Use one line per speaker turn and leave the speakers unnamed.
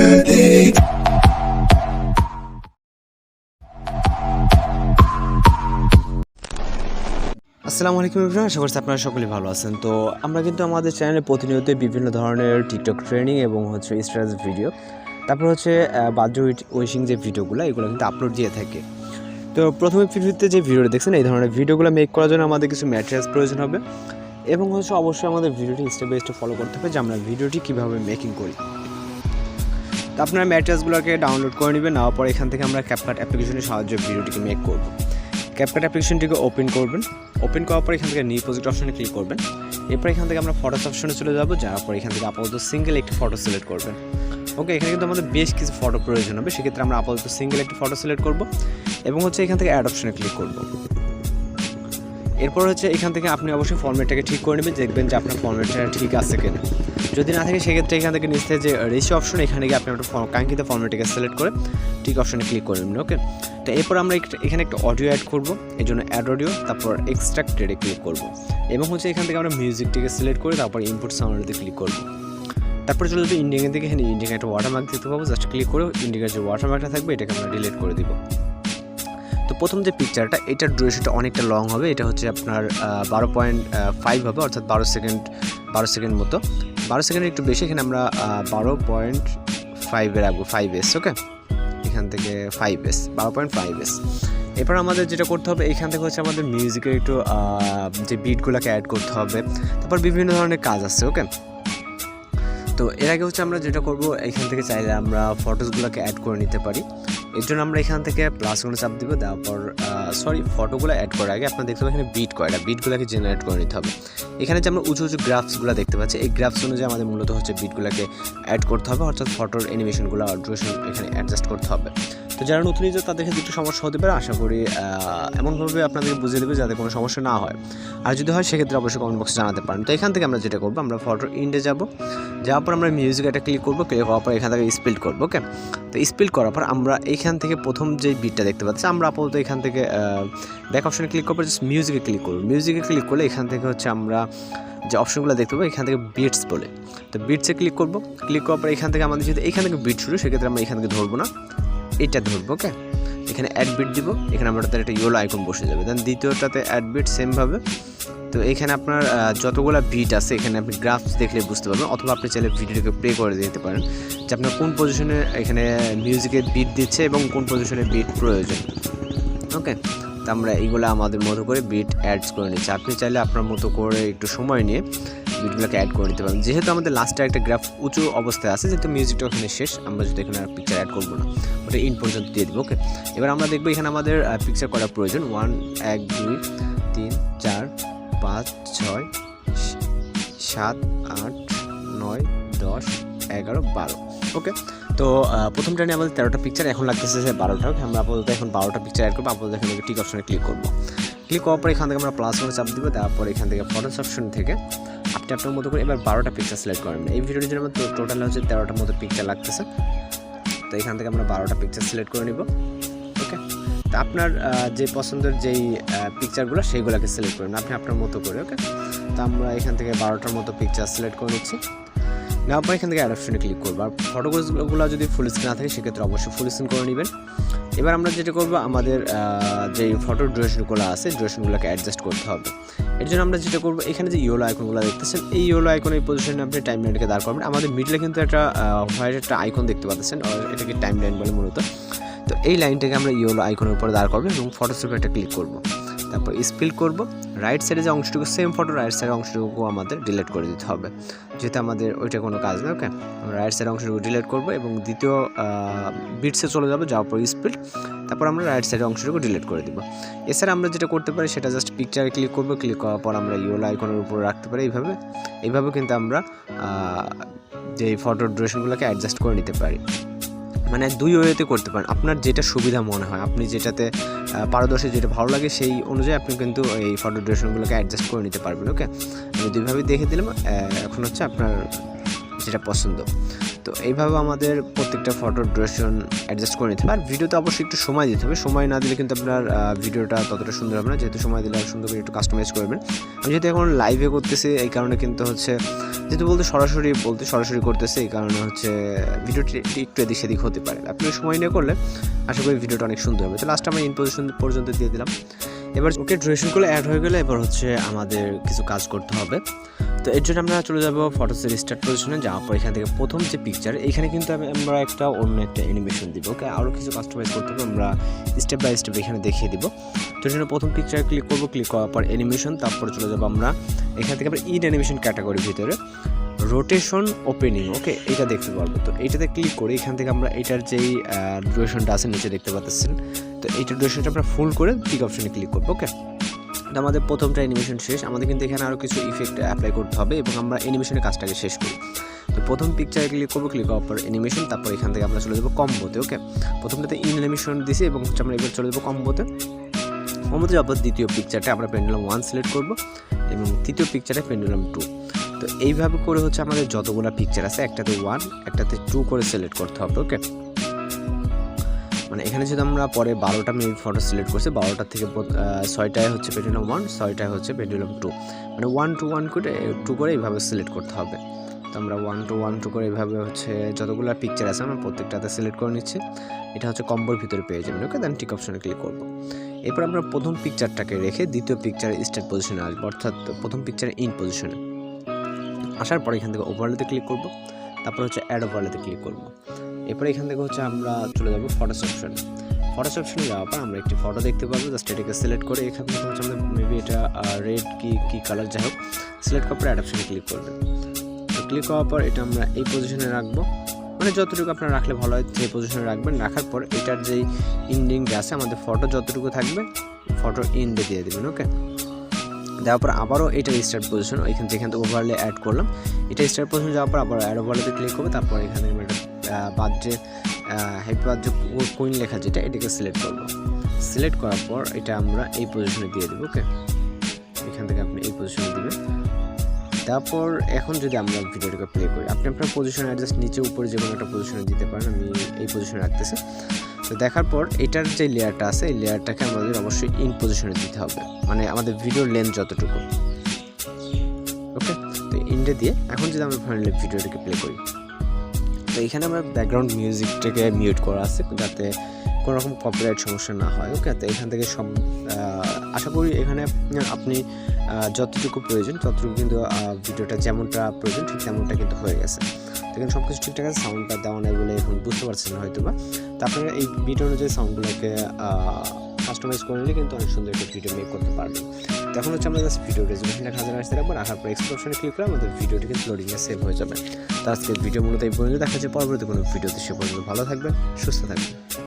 আসসালামু আলাইকুম এভরিওয়ান, আশা করছি আপনারা সকলেই ভালো আছেন। তো আমরা কিন্তু আমাদের চ্যানেলে প্রতিনিয়ত বিভিন্ন ধরনের টিকটক ট্রেনিং এবং স্ট্র্যাটেজি ভিডিও, তারপর বাদ্য উইশিং যে ভিডিওগুলো এগুলো কিন্তু আপলোড দিয়ে থাকে। তো প্রথমে ভিডিওতে যে ভিডিওটা দেখছেন, এই ধরনের ভিডিওগুলো মেক করার জন্য আমাদের কিছু ম্যাটেরিয়ালস প্রয়োজন হবে এবং অবশ্যই আমাদের ভিডিওটি স্টেপ বাই স্টেপ ফলো করতে হবে যে আমরা ভিডিওটি কীভাবে মেকিং করি। তো আপনারা ম্যাটেরিয়ালসগুলোকে ডাউনলোড করে নেবেন, নেওয়ার পর এখান থেকে আমরা CapCut অ্যাপ্লিকেশনের সাহায্যে ভিডিওটিকে মেক করব। CapCut অ্যাপ্লিকেশনটিকে ওপেন করবেন, ওপেন করার পর এখান থেকে নিউ প্রজেক্ট অপশনে ক্লিক করবেন। এরপর এখান থেকে আমরা ফটোস অপশনে চলে যাব, যাওয়ার পর এখান থেকে আপাতত সিঙ্গেল একটি ফটো সিলেক্ট করবেন। ওকে, এখানে কিন্তু আমাদের বেশ কিছু ফটো প্রয়োজন হবে, সেক্ষেত্রে আমরা আপাতত সিঙ্গেল একটি ফটো সিলেক্ট করব এবং এখান থেকে অ্যাড অপশনে ক্লিক করব। এরপর এখান থেকে আপনি অবশ্যই ফরম্যাটটাকে ঠিক করে নেবেন, দেখবেন যে আপনার ফরম্যাটটা ঠিক আছে কিনা। যদি না থাকে সেক্ষেত্রে এখান থেকে নিচে যে রেশিও অপশন, এখানে গিয়ে আপনি একটা কাঙ্ক্ষিত ফরম্যাটটাকে সিলেক্ট করে ঠিক অপশনে ক্লিক করে নেবেন। ওকে, তো এরপর আমরা এখানে একটা অডিও অ্যাড করব, এই জন্য অ্যাড অডিও, তারপর এক্সট্রাক্টেডে ক্লিক করব এবং এখান থেকে আমরা মিউজিকটিকে সিলেক্ট করে তারপর ইনপুট সাউন্ডে ক্লিক করব। তারপরে চলে যাবে ইন্ডিয়ান থেকে, এখানে ইন্ডিয়ান একটা ওয়াটারমার্ক দিতে পাবো, জাস্ট ক্লিক করে ইন্ডিয়ার যে ওয়াটারমার্কটা থাকবে এটাকে আমরা ডিলিট করে দিব। তো প্রথম যে পিকচারটা, এটার ডিউরেশনটা অনেকটা লং হবে, এটা আপনার 12.5 হবে, অর্থাৎ 12 সেকেন্ড মতো, 12 সেকেন্ডের একটু বেশি। এখানে আমরা 12.5 রাখবো, 5s। ওকে, এখান থেকে 5s, 12.5s। এরপর আমাদের যেটা করতে হবে, এখান থেকে আমাদের মিউজিকের একটু যে বিটগুলোকে অ্যাড করতে হবে, তারপর বিভিন্ন ধরনের কাজ আছে। ওকে, তো এর আগে আমরা যেটা করব, এখান থেকে চাইলে আমরা ফটোসগুলোকে অ্যাড করে নিতে পারি। এর জন্য আমরা এখান থেকে প্লাসগুলো চাপ দিব, দেওয়ার পর ফটোগুলো অ্যাড করার আগে আপনার দেখতে পাবেন এখানে বিট কয়টা, বিটগুলোকে জেনারেট করে নিতে হবে। এখানে যে আমরা উঁচু গ্রাফসগুলো দেখতে পাচ্ছি, এই গ্রাফস অনুযায়ী আমাদের মূলত বিটগুলোকে অ্যাড করতে হবে, অর্থাৎ ফটোর অ্যানিমেশনগুলো ডিউরেশন এখানে অ্যাডজাস্ট করতে হবে। তো যারা নতুন ইউজার তাদের ক্ষেত্রে একটু সমস্যা হতে পারে, আশা করি এমনভাবে আপনাদেরকে বুঝিয়ে দেবে যাতে কোনো সমস্যা না হয়। আর যদি হয় সেক্ষেত্রে অবশ্যই কমেন্ট বক্সে জানাতে পারেন। তো এখান থেকে আমরা যেটা করবো, আমরা ফটোর ইন্ডে যাওয়ার পর আমরা মিউজিক একটা ক্লিক করবো, ক্লিক করার পর এখান থেকে স্পিল্ড করবো। ওকে, তো স্পিল্ড করার পর আমরা এখান থেকে প্রথম যে বিটটা দেখতে পাচ্ছি, আমরা আপাতত এখান থেকে ব্যাক অপশনে ক্লিক করবো, জাস্ট মিউজিকে ক্লিক করবো। মিউজিকে ক্লিক করলে এখান থেকে আমরা যে অপশনগুলো দেখতে পাবো, এখান থেকে বিটস বলে, তো বিটসে ক্লিক করবো। ক্লিক করার পর এখান থেকে আমাদের যদি এখান থেকে বিট শুরু, সেক্ষেত্রে আমরা এখান থেকে ধরবো না, এইটা ধরবো। ওকে, এখানে অ্যাড বিট দিব, এখানে আমরা তার একটা ইয়েলো আইকন বসে যাবে। দেন দ্বিতীয়টাতে অ্যাড বিট সেমভাবে। তো এখানে আপনার যতগুলো বিট আছে এখানে আপনি গ্রাফস দেখলে বুঝতে পারবেন, অথবা আপনি চাইলে ভিডিওটাকে প্লে করে দিতে পারেন যে আপনার কোন পজিশনে এখানে মিউজিকের বিট দিচ্ছে এবং কোন পজিশনে বিট প্রয়োজন। ওকে, তো আমরা এইগুলো আমাদের মতো করে বিট অ্যাডস করে নিচ্ছি। আপনি চাইলে আপনার মতো করে একটু সময় নিয়ে বিটগুলোকে অ্যাড করে নিতে পারেন। যেহেতু আমাদের লাস্টে একটা গ্রাফ উঁচু অবস্থায় আছে, যেহেতু মিউজিকটা ওখানে শেষ, আমরা যদি এখানে আর পিকচার অ্যাড করবো না, ওটা ইন পর্যন্ত দিয়ে দেবো। ওকে, এবার আমরা দেখবো এখানে আমাদের পিকচার করা প্রয়োজন 1 2 3 4 5 6 7 8 9 10 11 12। ওকে, তো প্রথমটা নিয়ে আমাদের 13টা পিকচার, এখন লাগতেছে 12টা। আমরা আপাতত এখন 12টা পিকচার অ্যাড করবো। আপাতত এখানে টিক অপশনে ক্লিক করবো। ক্লিক করার পর এখান থেকে আমরা প্লাস করে চাপ দিব, তারপর এখান থেকে ফটোস অপশন থেকে আপনি আপনার মতো করে এবার 12টা পিকচার সিলেক্ট করেন। এই ভিডিওর জন্য আমার টোটাল 13টার মতো পিকচার লাগতেছে। তো এখান থেকে আমরা 12টা পিকচার সিলেক্ট করে নিব। ওকে, তো আপনার যে পছন্দের যেই পিকচারগুলো সেইগুলোকে সিলেক্ট করেন আপনি আপনার মতো করে। ওকে, তো আমরা এখান থেকে 12টার মতো পিকচার সিলেক্ট করে নিচ্ছি। নেওয়ার পর এখান থেকে অ্যাড অপশনে ক্লিক করবো। আর ফটোগুলো যদি ফুল স্ক্রিন না থাকে সেক্ষেত্রে অবশ্যই ফুল স্ক্রিন করে নেবেন। এবার আমরা যেটা করবো, আমাদের যে ফটোর ডিউরেশনগুলো আছে ডিউরেশনগুলোকে অ্যাডজাস্ট করতে হবে। এর জন্য আমরা যেটা করবো, এখানে যে ইয়েলো আইকনগুলো দেখতেছেন, এই ইয়েলো আইকনের পজিশনে আপনি টাইম লাইনকে দাঁড় করবেন। আমাদের মিডলে কিন্তু একটা হোয়াইট একটা আইকন দেখতে পাচ্ছেন, এটাকে টাইম লাইন বলে মূলত। তো এই লাইনটাকে আমরা ইয়েলো আইকনের উপরে দাঁড় করবো এবং ফটোশপে একটা ক্লিক করবো, তারপর স্পিল করব। রাইট সাইডে যে অংশটুকু সেম ফটো, রাইট সাইডের অংশটুকু আমাদের ডিলিট করে দিতে হবে, যেহেতু আমাদের ওইটা কোনো কাজ না। ওকে, আমরা রাইট সাইডের অংশটুকু ডিলিট করব এবং দ্বিতীয় বিটসে চলে যাবো, যাওয়ার পর স্পিড, তারপর আমরা রাইট সাইডের অংশটুকু ডিলিট করে দিব। এছাড়া আমরা যেটা করতে পারি সেটা জাস্ট পিকচারে ক্লিক করব, ক্লিক করার পর আমরা ইয়েলো আইকনের উপরে রাখতে পারি। এইভাবে কিন্তু আমরা যে ফটোর ডিউরেশনগুলোকে অ্যাডজাস্ট করে নিতে পারি। মানে দুই ওয়েতে করতে পারেন, আপনার যেটা সুবিধা মনে হয়, আপনি যেটাতে পারদর্শী, যেটা ভালো লাগে সেই অনুযায়ী আপনি কিন্তু এই ফটো ডিউরেশনগুলোকে অ্যাডজাস্ট করে নিতে পারবেন। ওকে, আমি দুইভাবে দেখে দিলাম, এখন আপনার যেটা পছন্দ। তো এইভাবে আমাদের প্রত্যেকটা ফটোর ডিউরেশন অ্যাডজাস্ট করে নিতে হবে। আর ভিডিওতে অবশ্যই একটু সময় দিতে হবে, সময় না দিলে কিন্তু আপনার ভিডিওটা ততটা সুন্দর হবে না। যেহেতু সময় দিলে আর সুন্দর করে একটু কাস্টমাইজ করবেন। আমি যেহেতু এখন লাইভে করতেছি এই কারণে কিন্তু হচ্ছে যেহেতু সরাসরি করতেছে, এই কারণে হচ্ছে ভিডিওটি একটু এদিক সেদিক হতে পারে। আপনি সময় নিয়ে করলে আশা করি ভিডিওটা অনেক সুন্দর হবে। তো লাস্ট আমরা ইন পজিশন পর্যন্ত দিয়ে দিলাম। এবার ওকে ডিউরেশনগুলো অ্যাড হয়ে গেলে এবার হচ্ছে আমাদের কিছু কাজ করতে হবে। তো এর জন্য আমরা চলে যাব ফটোসের স্টার্ট পজিশনে, যাওয়ার পর এখান থেকে প্রথম যে পিকচার এখানে কিন্তু আমরা অন্য একটা অ্যানিমেশন দিব। ওকে, আরও কিছু কাস্টমাইজ করতে হবে, আমরা স্টেপ বাই স্টেপ এখানে দেখিয়ে দিব। তো এর জন্য প্রথম পিকচারে ক্লিক করব, ক্লিক করার পর অ্যানিমেশন, তারপর চলে যাব আমরা এখান থেকে আমরা ইন অ্যানিমেশন ক্যাটাগরির ভিতরে রোটেশন ওপেনিং। ওকে, এটা দেখতে পারবো। তো এইটাতে ক্লিক করে এখান থেকে আমরা এটার যেই ডিউরেশনটা আছে নিচে দেখতে পাচ্ছেন, তো এইটার ডিউরেশনটা আমরা ফুল করে পিক অপশনে ক্লিক করবো। ওকে, তো আমাদের প্রথমটা অ্যানিমেশন শেষ। আমাদের কিন্তু এখানে আরও কিছু ইফেক্ট অ্যাপ্লাই করতে হবে এবং আমরা অ্যানিমেশনের কাজটাকে শেষ করি। তো প্রথম পিকচারে ক্লিক করবো, ক্লিক করার পর অ্যানিমেশন, তারপর এখান থেকে আমরা চলে যাবো কম্বোতে। ওকে, প্রথমটাতে ইন অ্যানিমেশন দিছি এবং হচ্ছে আমরা এবার চলে যাবো কম্বোতে যাবো। দ্বিতীয় পিকচারটা আমরা পেন্ডুলাম 1 সিলেক্ট করব এবং তৃতীয় পিকচারে পেন্ডুলাম 2। তো এইভাবে করে হচ্ছে আমাদের যতগুলো পিকচার আছে একটাতে 1 একটাতে 2 করে সিলেক্ট করতে হবে। ওকে, মানে এখানে যদি আমরা পরে 12টা মেবি ফটো সিলেক্ট করছি, 12টা থেকে 6টায় হচ্ছে পেন্ডুলাম 1, 6টায় হচ্ছে পেন্ডুলাম 2, মানে 1 to 1 করে 2 করে এইভাবে সিলেক্ট করতে হবে। তো আমরা 1 to 1 2 করে এইভাবে হচ্ছে যতগুলো পিকচার আছে আমরা প্রত্যেকটাতে সিলেক্ট করে নিচ্ছি। এটা হচ্ছে কম্বোর ভিতরে পেয়ে যাবেন। ওকে, দেন টিক অপশনে ক্লিক করব। এরপর আমরা প্রথম পিকচারটাকে রেখে দ্বিতীয় পিকচারে স্টার্ট পজিশনে আসবো, অর্থাৎ প্রথম পিকচারে ইন পজিশনে আসার পর এখান থেকে ওভারলেতে ক্লিক করব, তারপর হচ্ছে অ্যাড ওভারলেতে ক্লিক করব। এরপর এখান থেকে হচ্ছে আমরা চলে যাব ফটোস অপশনে। ফটোস অপশনে যাওয়ার পর আমরা একটি ফটো দেখতে পাবো, জাস্ট এটাকে সিলেক্ট করে এখান থেকে হচ্ছে আমরা মেবি এটা রেড কি কালার যাই হোক সিলেক্ট করার পর অ্যাড অপশনে ক্লিক করবেন। তো ক্লিক করার পর এটা আমরা এই পজিশনে রাখবো, মানে যতটুকু আপনারা রাখলে ভালো হয় সেই পজিশনে রাখবেন। রাখার পর এটার যেই ইন্ডিংটা আছে আমাদের ফটো যতটুকু থাকবে ফটো ইন্ডে দিয়ে দেবেন। ওকে, দেওয়ার পর আবারও এটা স্টার্ট পজিশন, এখান থেকে ওভারলে অ্যাড করলাম। এটা স্টার্ট পজিশন যাওয়ার পর আবার অ্যাড ওভারলেতে ক্লিক করবো, তারপর এখানে একটা হ্যাপি বার্থডে কুইন লেখা যেটা এটাকে সিলেক্ট করবো। সিলেক্ট করার পর এটা আমরা এই পজিশনে দিয়ে দেবো। ওকে, এখান থেকে আপনি এই পজিশনে দেবেন। তারপর এখন যদি আমরা ভিডিওটাকে প্লে করি, আপনি আপনার পজিশন অ্যাডজাস্ট নিচে উপরে যে কোনো একটা পজিশনে দিতে পারেন। আমি এই পজিশনে রাখতেছি। তো দেখার পর এটার যে লেয়ারটা আছে এই লেয়ারটাকে আমাদের অবশ্যই ইন পজিশনে দিতে হবে, মানে আমাদের ভিডিওর লেন্থ যতটুকু। ওকে, তো ইন্ডে দিয়ে এখন যদি আমরা ফাইনালি ভিডিওটাকে প্লে করি, তো এখানে আমরা ব্যাকগ্রাউন্ড মিউজিকটাকে মিউট করা আছে যাতে কোনো রকম কপিরাইট সমস্যা না হয়। ওকে, তো এখান থেকে সব আশা করি এখানে আপনি যতটুকু প্রয়োজন ততটুকু কিন্তু ভিডিওটা যেমনটা প্রয়োজন ঠিক তেমনটা কিন্তু হয়ে গেছে। দেখেন সব কিছু ঠিকঠাক আছে, সাউন্ডটা দেওয়া নেই বলে এখন বুঝতে পারছেন না হয়তো বা। তো আপনারা এই ভিডিও অনুযায়ী সাউন্ডগুলোকে কাস্টমাইজ করে নিলে কিন্তু অনেক সুন্দর একটা ভিডিও মেক করতে পারবেন। তো এখন হচ্ছে আমরা জাস্ট ভিডিও রেজলিউশনটা 1000 আসতে রাখবো, রাখার পর এক্সপোর্ট অপশনে ক্লিক করে আমাদের ভিডিওটি কিন্তু লোডিংয়ে সেভ হয়ে যাবে। তো আজকের ভিডিও মূলত এই পর্যন্ত, দেখা যাচ্ছে পরবর্তী কোনো ভিডিওতে। সে পর্যন্ত ভালো থাকবেন, সুস্থ থাকবেন।